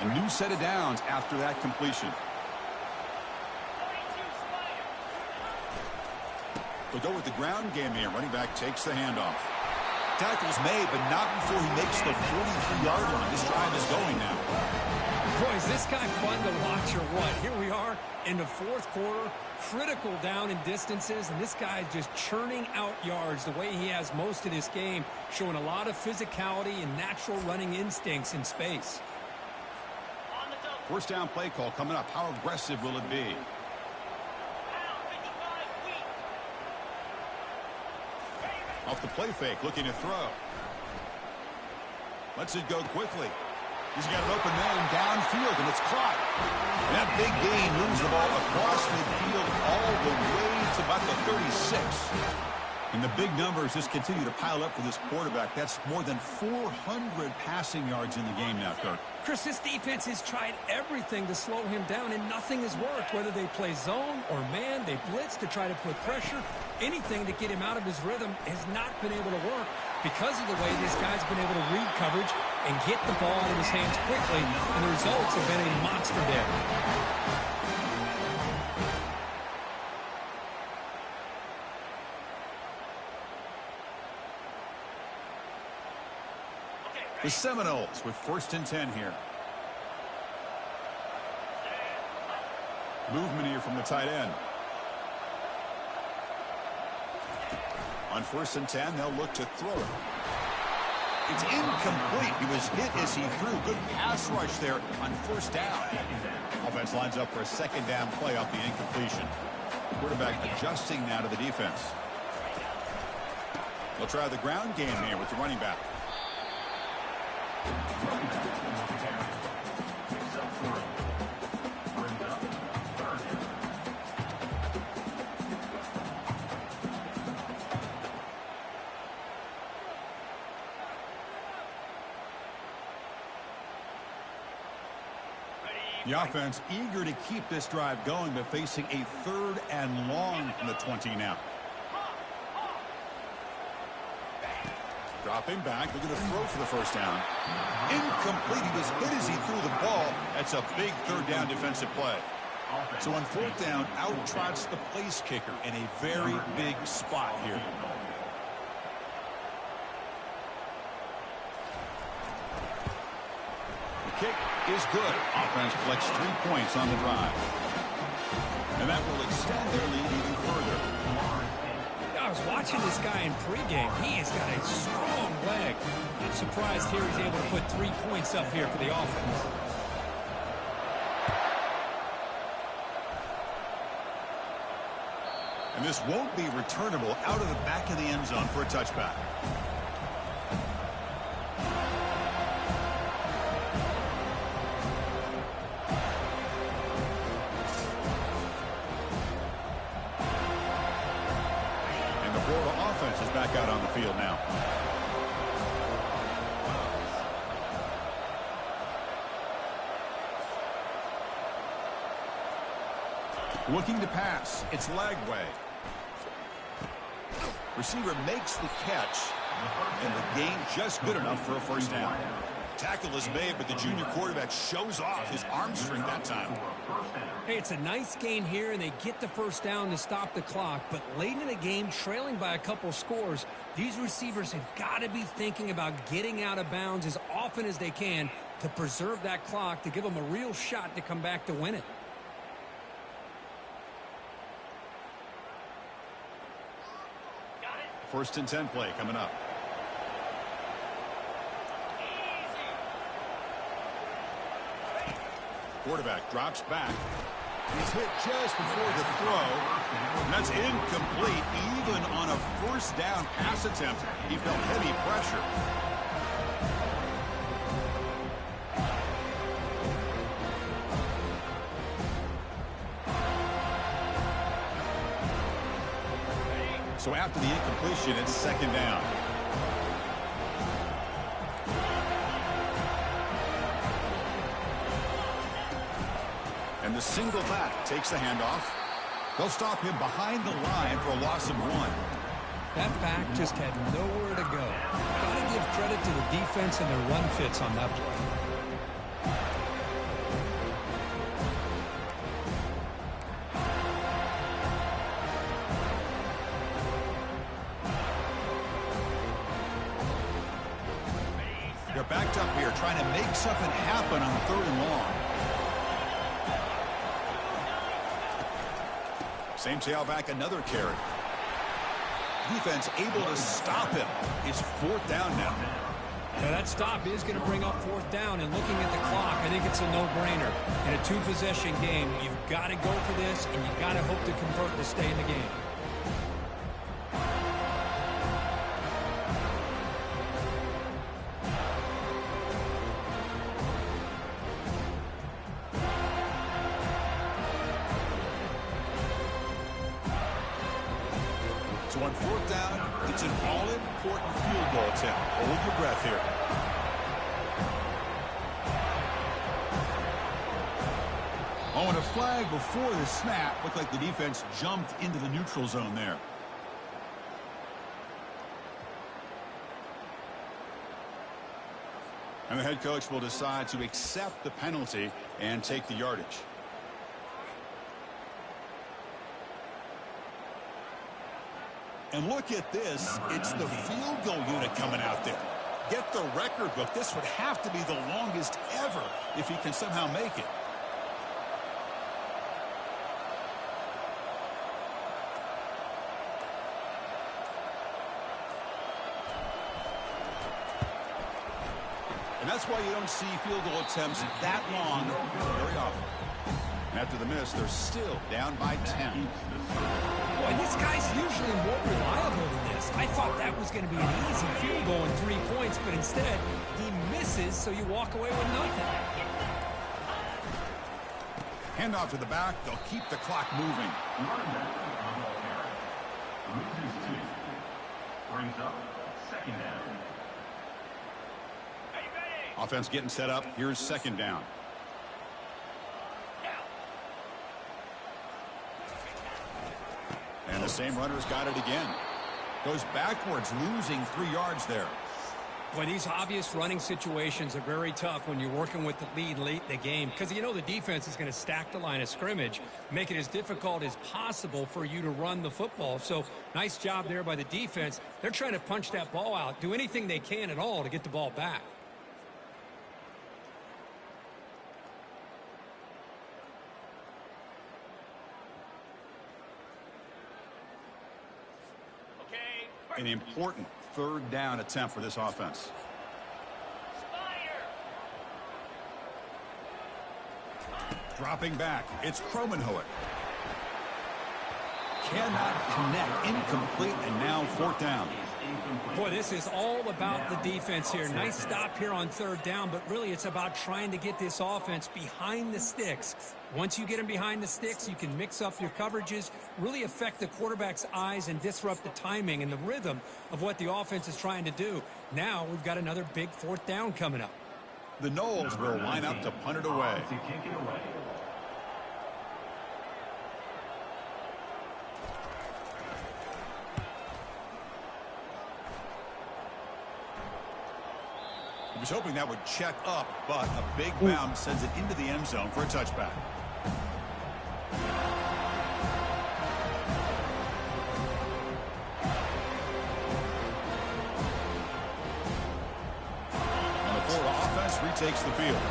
S1: A new set of downs after that completion. We'll go with the ground game here. Running back takes the handoff. Tackle's made, but not before he makes the 43-yard line. This drive is going now.
S3: Boy, is this guy fun to watch or what? Here we are in the fourth quarter, critical down in distances, and this guy is just churning out yards the way he has most of this game, showing a lot of physicality and natural running instincts in space.
S1: First down play call coming up. How aggressive will it be? Off the play fake, looking to throw. Lets it go quickly. He's got an open man downfield, and it's caught. And that big gain moves the ball across midfield all the way to about the 36. And the big numbers just continue to pile up for this quarterback. That's more than 400 passing yards in the game now, Kirk.
S3: Chris, this defense has tried everything to slow him down, and nothing has worked. Whether they play zone or man, they blitz to try to put pressure. Anything to get him out of his rhythm has not been able to work because of the way this guy's been able to read coverage and get the ball out of his hands quickly, and the results have been a monster day.
S1: The Seminoles with 1st and 10 here. Movement here from the tight end. On 1st and 10, they'll look to throw it. It's incomplete. He was hit as he threw. Good pass rush there on 1st down. Offense lines up for a 2nd down play off the incompletion. Quarterback adjusting now to the defense. They'll try the ground game here with the running back. The offense eager to keep this drive going, but facing a 3rd and long from the 20 now. Dropping back, looking to throw for the 1st down. Incomplete. He was hit as he threw the ball. That's a big 3rd down defensive play. So on 4th down, out trots the place kicker in a very big spot here. The kick is good. Offense collects 3 points on the drive. And that will extend their lead even further.
S3: I was watching this guy in pregame. He has got a strong leg. I'm surprised here he's able to put 3 points up here for the offense.
S1: And this won't be returnable out of the back of the end zone for a touchback. Is back out on the field now. Looking to pass. It's Lagway. Receiver makes the catch, and the gain just good enough for a 1st down. Tackle is made, but the junior quarterback shows off his arm strength that time.
S3: Hey, it's a nice gain here, and they get the 1st down to stop the clock. But late in the game, trailing by a couple scores, these receivers have got to be thinking about getting out of bounds as often as they can to preserve that clock, to give them a real shot to come back to win it.
S1: First and 10 play coming up. Quarterback drops back. He's hit just before the throw. And that's incomplete. Even on a 1st down pass attempt, he felt heavy pressure. So after the incompletion, it's 2nd down. And the single back takes the handoff. They'll stop him behind the line for a loss of 1.
S3: That back just had nowhere to go. Got to give credit to the defense and their run fits on that play.
S1: They're backed up here trying to make something happen on 3rd and long. Same tailback, another carry. Defense able to stop him. It's 4th down now.
S3: Now that stop is going to bring up 4th down, and looking at the clock, I think it's a no-brainer. In a 2-possession game, you've got to go for this, and you've got to hope to convert to stay in the game.
S1: So on fourth down, it's an all-important field goal attempt. Hold your breath here. Oh, and a flag before the snap. Looked like the defense jumped into the neutral zone there. And the head coach will decide to accept the penalty and take the yardage. And look at this. It's the field goal unit coming out there. Get the record book. This would have to be the longest ever if he can somehow make it. And that's why you don't see field goal attempts that long very often. And after the miss, they're still down by 10.
S3: Boy, this guy's usually more reliable than this. I thought that was going to be an easy field goal and 3 points, but instead, he misses, so you walk away with nothing.
S1: Handoff to the back. They'll keep the clock moving.
S6: Loses 2. Brings up second down.
S1: Offense getting set up. Here's second down. And the same runner's got it again. Goes backwards, losing 3 yards there.
S3: Boy, these obvious running situations are very tough when you're working with the lead late in the game because you know the defense is going to stack the line of scrimmage, make it as difficult as possible for you to run the football. So nice job there by the defense. They're trying to punch that ball out, do anything they can at all to get the ball back.
S1: An important third down attempt for this offense. Dropping back, it's Kromenhoek. Cannot connect, incomplete, and now fourth down.
S3: Boy, this is all about the defense here. Nice stop here on third down, but really it's about trying to get this offense behind the sticks. Once you get them behind the sticks, you can mix up your coverages, really affect the quarterback's eyes and disrupt the timing and the rhythm of what the offense is trying to do. Now we've got another big fourth down coming up.
S1: The Knowles will line up to punt it away.
S6: To kick it away.
S1: He was hoping that would check up, but a big bounce sends it into the end zone for a touchback. And the Florida offense retakes the field.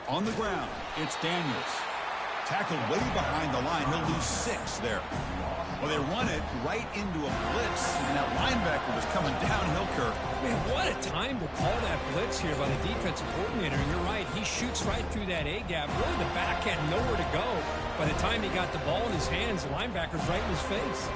S1: On the ground, it's Daniels. Tackled way behind the line. He'll lose 6 there. Well, they run it right into a blitz, and that linebacker was coming downhill, Kirk.
S3: Man, what a time to call that blitz here by the defensive coordinator. And you're right, he shoots right through that A-gap. Really, the back had nowhere to go. By the time he got the ball in his hands, the linebacker's right in his face.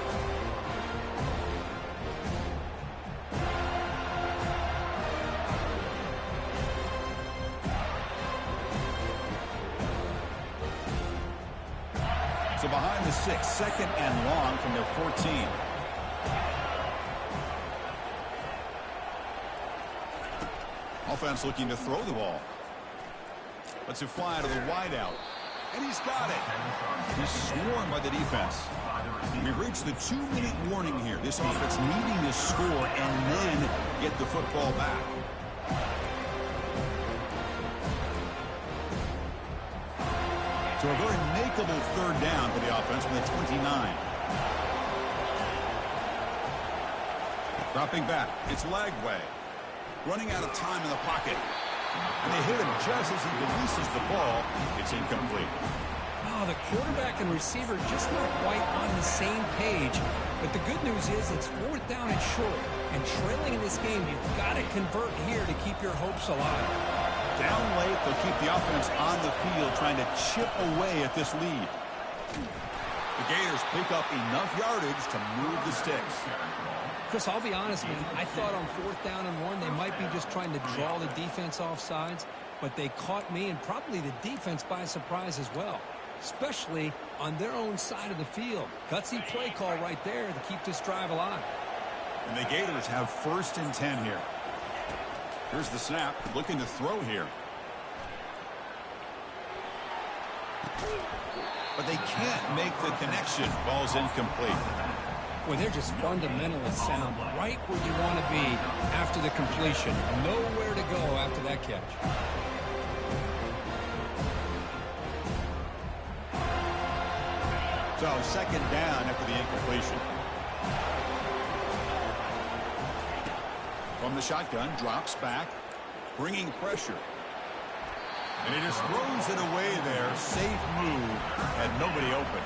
S1: So behind the 6, second and long from their 14. Offense looking to throw the ball. Lets it fly to the wideout. And he's got it. He's swarmed by the defense. We've reached the 2-minute warning here. This offense needing to score and then get the football back. So a very makeable third down for the offense from the 29. Dropping back, it's Lagway. Running out of time in the pocket. And they hit him just as he releases the ball. It's incomplete.
S3: Oh, the quarterback and receiver just not quite on the same page. But the good news is it's fourth down and short. And trailing in this game, you've got to convert here to keep your hopes alive.
S1: Down late, they'll keep the offense on the field trying to chip away at this lead. The Gators pick up enough yardage to move the sticks.
S3: Chris, I'll be honest, man. I thought on 4th down and 1, they might be just trying to draw the defense off sides, but they caught me and probably the defense by surprise as well, especially on their own side of the field. Gutsy play call right there to keep this drive alive.
S1: And the Gators have 1st and 10 here. Here's the snap, looking to throw here. But they can't make the connection. Ball's incomplete.
S3: Well, they're just fundamentally sound, right where you want to be after the completion. Nowhere to go after that catch.
S1: So 2nd down after the incompletion. From the shotgun, drops back, bringing pressure. And he just throws it away there. Safe move. Had nobody open.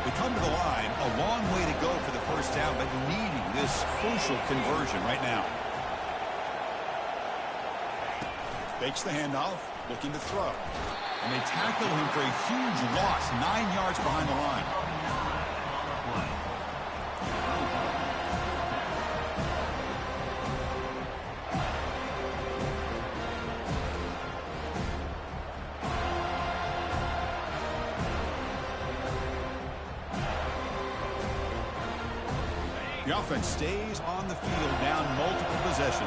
S1: They come to the line. A long way to go for the 1st down, but needing this crucial conversion right now. Fakes the handoff, looking to throw. And they tackle him for a huge loss, 9 yards behind the line. The offense stays on the field, down multiple possessions.